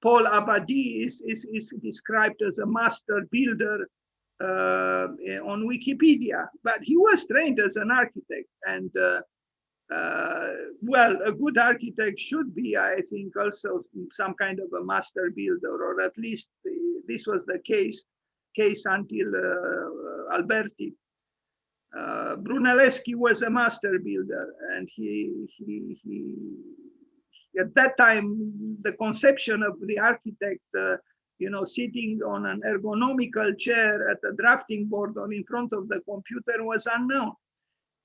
Paul ABADIE is described as a master builder on Wikipedia, but he was trained as an architect. And well, a good architect should be, I think, also some kind of a master builder, or at least this was the case until Alberti. Brunelleschi was a master builder, and he at that time, the conception of the architect, sitting on an ergonomical chair at a drafting board or in front of the computer was unknown.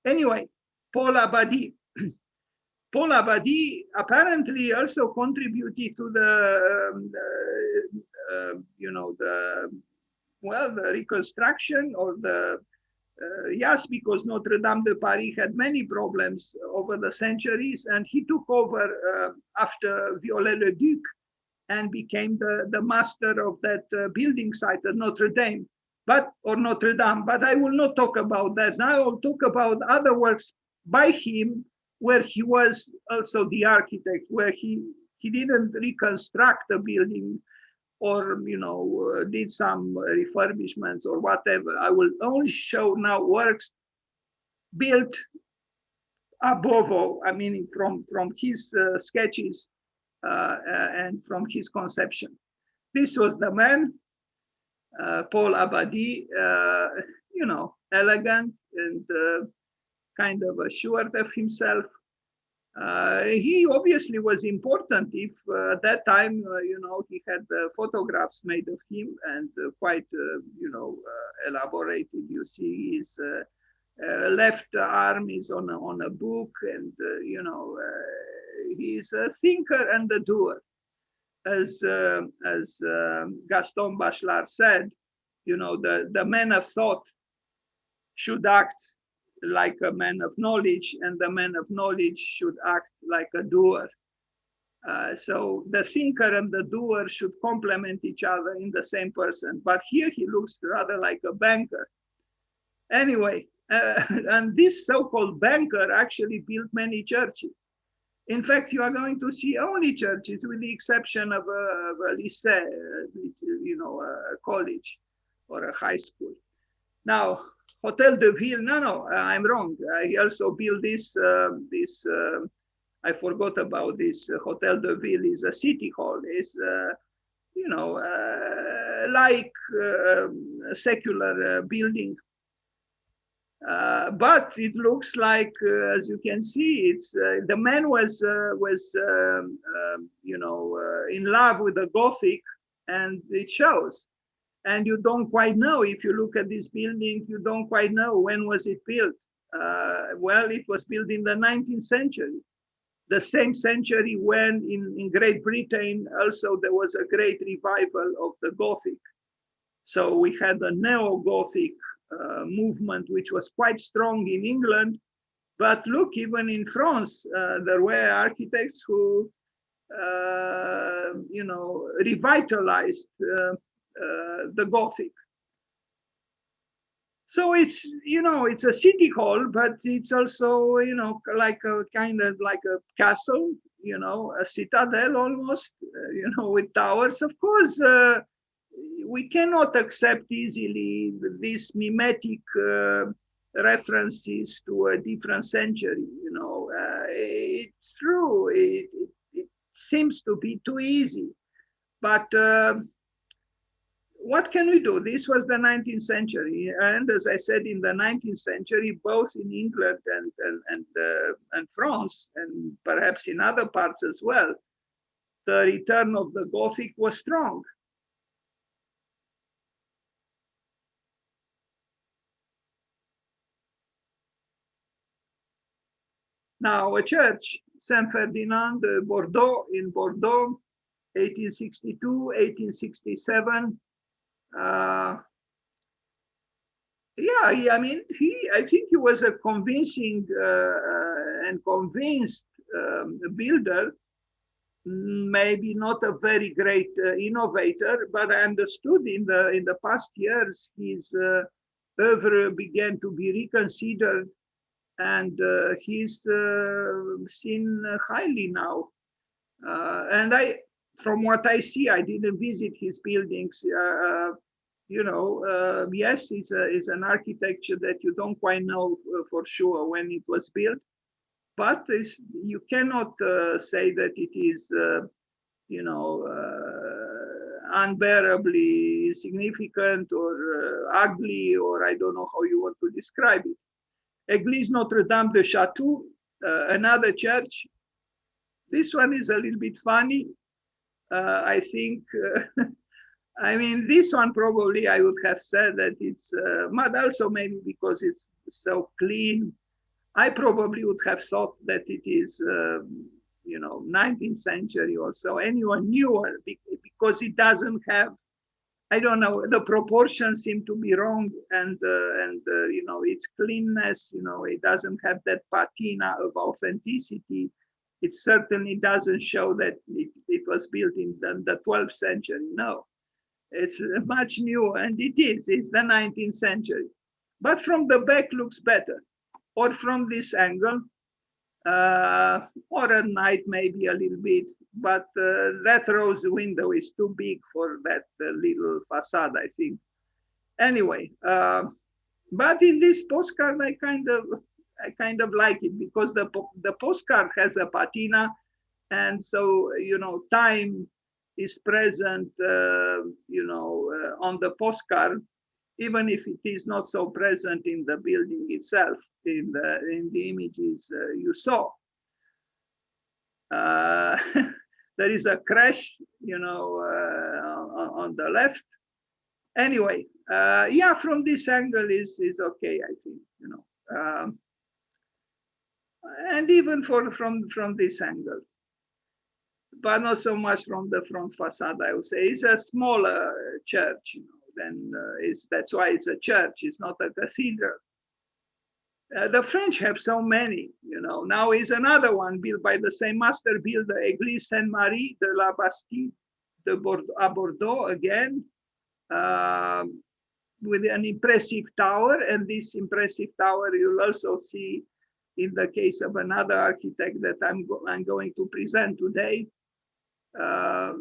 Anyway, Paul ABADIE. Paul ABADIE apparently also contributed to the reconstruction or the yes, because Notre Dame de Paris had many problems over the centuries, and he took over after Viollet-le-Duc and became the master of that building site at Notre Dame, Notre Dame. But I will not talk about that. Now I will talk about other works by him, where he was also the architect, where he didn't reconstruct the building or did some refurbishments or whatever. I will only show now works built above all, I mean, from his sketches and from his conception. This was the man, Paul ABADIE, elegant and kind of assured of himself. He obviously was important if at that time, he had photographs made of him and quite, elaborated. You see his left arm is on a book, and, he's a thinker and a doer. As Gaston Bachelard said, the man of thought should act like a man of knowledge, and the man of knowledge should act like a doer. So the thinker and the doer should complement each other in the same person. But here he looks rather like a banker. Anyway, and this so-called banker actually built many churches. In fact, you are going to see only churches, with the exception of a lycée, a college or a high school. Now, Hotel de Ville, no, I'm wrong. I also built this, I forgot about this. Hotel de Ville is a city hall. It's, like a secular building. But it looks like, as you can see, it's the man was in love with the Gothic, and it shows. And you don't quite know, if you look at this building, you don't quite know when was it built. Well, it was built in the 19th century, the same century when in Great Britain also there was a great revival of the Gothic. So we had a neo-Gothic movement, which was quite strong in England. But look, even in France, there were architects who, revitalized the Gothic. So it's, it's a city hall, but it's also, like a kind of like a castle, a citadel almost, with towers. Of course, we cannot accept easily these mimetic references to a different century. It's true. It seems to be too easy, but what can we do? This was the 19th century, and as I said, in the 19th century, both in England and France, and perhaps in other parts as well, the return of the Gothic was strong. Now, a church, Saint Ferdinand de Bordeaux in Bordeaux, 1862, 1867. I think he was a convincing and convinced builder, maybe not a very great innovator, but I understood in the past years his oeuvre began to be reconsidered, and he's seen highly now. And from what I see, I didn't visit his buildings. Yes, it's an architecture that you don't quite know for sure when it was built, but you cannot say that it is, unbearably significant or ugly, or I don't know how you want to describe it. Église Notre-Dame de Château, another church. This one is a little bit funny. I think, I mean, this one probably I would have said that it's, but also maybe because it's so clean, I probably would have thought that it is, 19th century or so. Anyone newer, because it doesn't have, I don't know, the proportions seem to be wrong, and its cleanness, it doesn't have that patina of authenticity. It certainly doesn't show that it was built in the 12th century. No, it's much newer, and it's the 19th century. But from the back looks better, or from this angle, or at night maybe a little bit, but that rose window is too big for that little facade, I think. Anyway, but in this postcard, I kind of like it, because the postcard has a patina, and so time is present, on the postcard, even if it is not so present in the building itself, in the images you saw. There is a crash, on the left. Anyway, yeah, from this angle is okay, I think, and even from this angle, but not so much from the front facade. I would say it's a smaller church, then that's why it's a church. It's not a cathedral. The French have so many, Now is another one built by the same master builder, Église Sainte-Marie de la Bastille à Bordeaux, again, with an impressive tower. And this impressive tower you'll also see in the case of another architect that I'm going to present today. I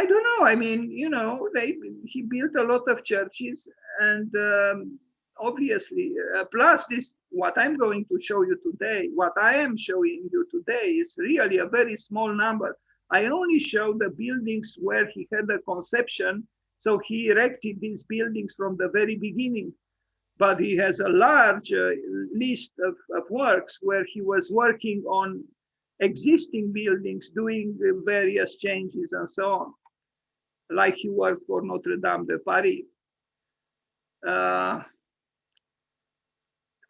don't know. I mean, he built a lot of churches, and obviously, plus this, what I'm going to show you today, what I am showing you today is really a very small number. I only show the buildings where he had the conception, so he erected these buildings from the very beginning. But he has a large list of works where he was working on existing buildings, doing various changes and so on, like he worked for Notre Dame de Paris.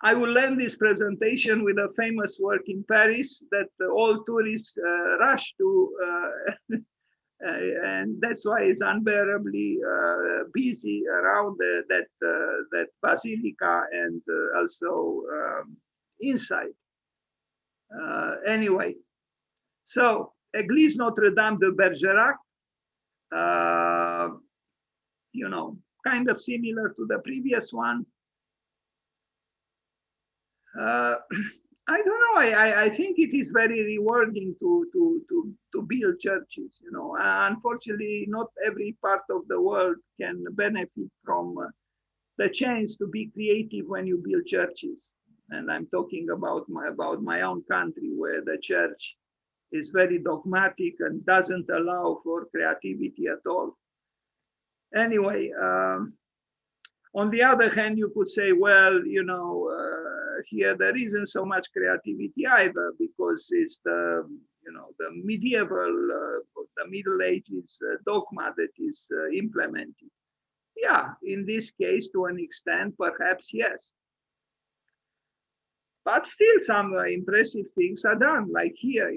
I will end this presentation with a famous work in Paris that all tourists rush to, and that's why it's unbearably busy around that basilica, and also inside. Anyway, so Église Notre-Dame de Bergerac, kind of similar to the previous one. I don't know. I think it is very rewarding to build churches. Unfortunately, not every part of the world can benefit from the chance to be creative when you build churches. And I'm talking about my own country, where the church is very dogmatic and doesn't allow for creativity at all. Anyway, on the other hand, you could say, well, here there isn't so much creativity either, because it's the medieval, the Middle Ages dogma that is implemented. Yeah, in this case, to an extent, perhaps yes. But still, some impressive things are done. Like here,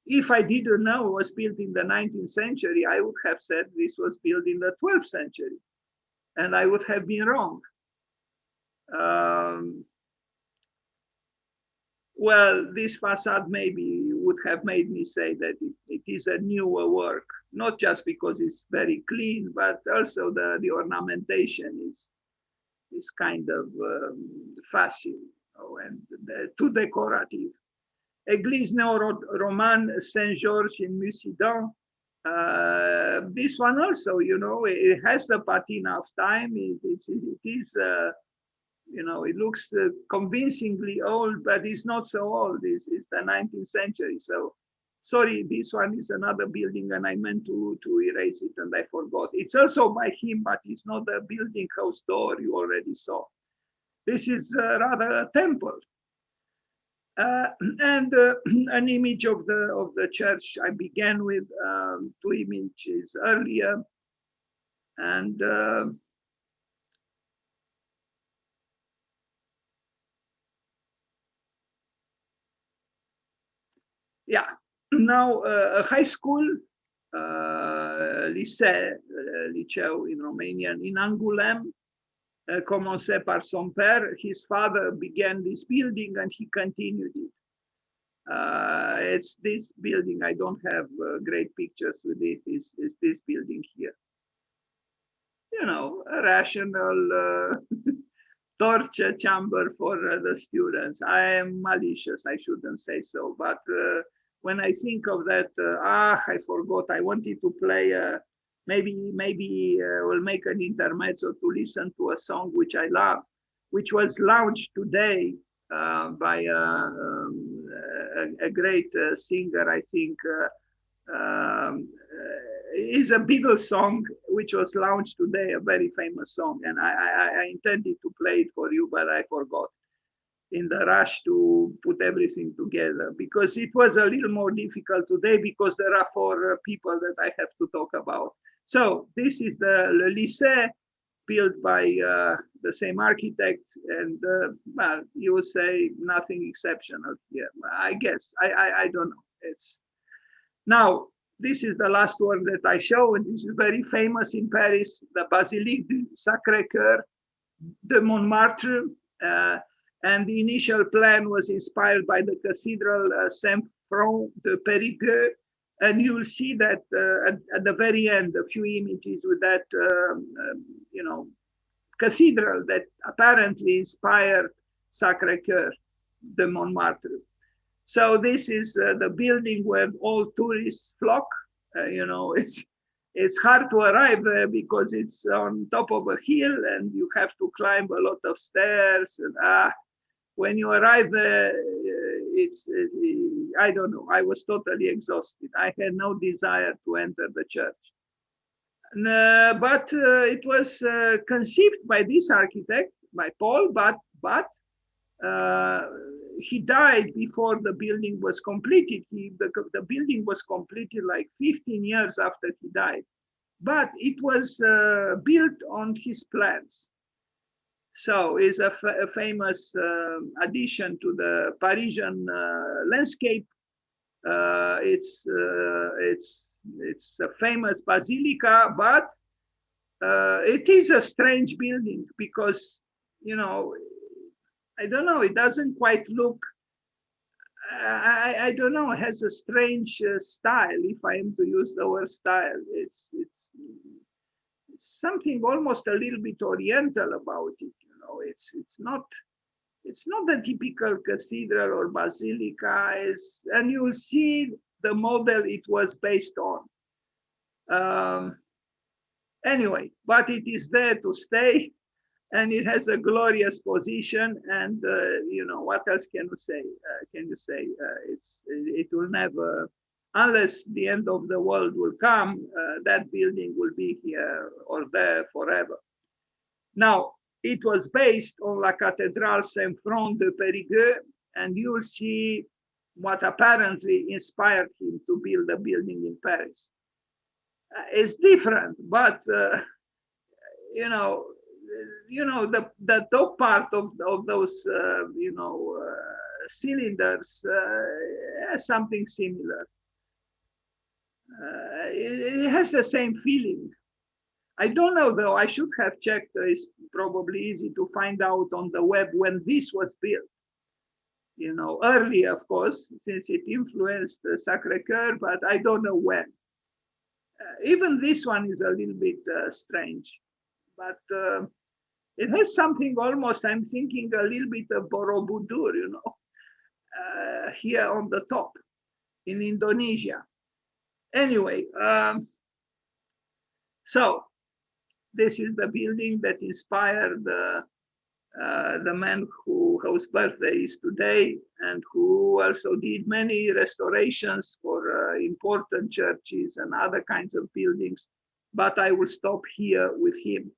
if I didn't know it was built in the 19th century, I would have said this was built in the 12th century, and I would have been wrong. Well, this facade maybe would have made me say that it is a newer work, not just because it's very clean, but also the ornamentation is kind of facile, and too decorative. Église néo-romane Saint-Georges in Mussidan. This one also, you know, it has the patina of time. It is you know, it looks convincingly old, but it's not so old. It's the 19th century. So, sorry, this one is another building, and I meant to erase it, and I forgot. It's also by him, but it's not the building house door you already saw. This is rather a temple. And an image of the church. I began with two images earlier, and yeah. Now a high school, liceu in Romanian, in Angoulême, commencé par son père. His father began this building, and he continued it. It's this building. I don't have great pictures with it. Is this building here? You know, a rational torture chamber for the students. I am malicious. I shouldn't say so, but when I think of that, I forgot. I wanted to play. Maybe we'll make an intermezzo to listen to a song which I love, which was launched today by a great singer, I think. Is a Beatles song which was launched today, a very famous song, and I intended to play it for you, but I forgot in the rush to put everything together, because it was a little more difficult today because there are four people that I have to talk about. So this is the lycée, built by the same architect, and well, you would say nothing exceptional here. I guess I don't know. It's now this is the last one that I show, and this is very famous in Paris, the Basilique du Sacré-Cœur de Montmartre. And the initial plan was inspired by the Cathedral Saint-Front de Périgueux. And you'll see that at the very end, a few images with that, you know, cathedral that apparently inspired Sacré-Cœur de Montmartre. So this is the building where all tourists flock. You know, it's hard to arrive there because it's on top of a hill and you have to climb a lot of stairs. And when you arrive there, I don't know. I was totally exhausted. I had no desire to enter the church. But it was conceived by this architect, by Paul, but he died before the building was completed. The building was completed like 15 years after he died, but it was built on his plans. So it's a famous addition to the Parisian landscape. It's a famous basilica, but it is a strange building because, you know, I don't know, it doesn't quite look, I don't know, it has a strange style, if I am to use the word style. It's something almost a little bit oriental about it, you know. It's not the typical cathedral or basilica, and you'll see the model it was based on. Anyway, but it is there to stay. And it has a glorious position, and you know, what else can you say? It will never, unless the end of the world will come, that building will be here or there forever. Now, it was based on La Cathédrale Saint-Front de Périgueux, and you'll see what apparently inspired him to build a building in Paris. It's different, but you know, the top part of those cylinders has something similar. It has the same feeling. I don't know though. I should have checked. It's probably easy to find out on the web when this was built. You know, early, of course, since it influenced Sacré-Cœur, but I don't know when. Even this one is a little bit strange, but it has something almost, I'm thinking a little bit of Borobudur, you know. here on the top in Indonesia. Anyway, so this is the building that inspired the man whose birthday is today, and who also did many restorations for important churches and other kinds of buildings. But I will stop here with him.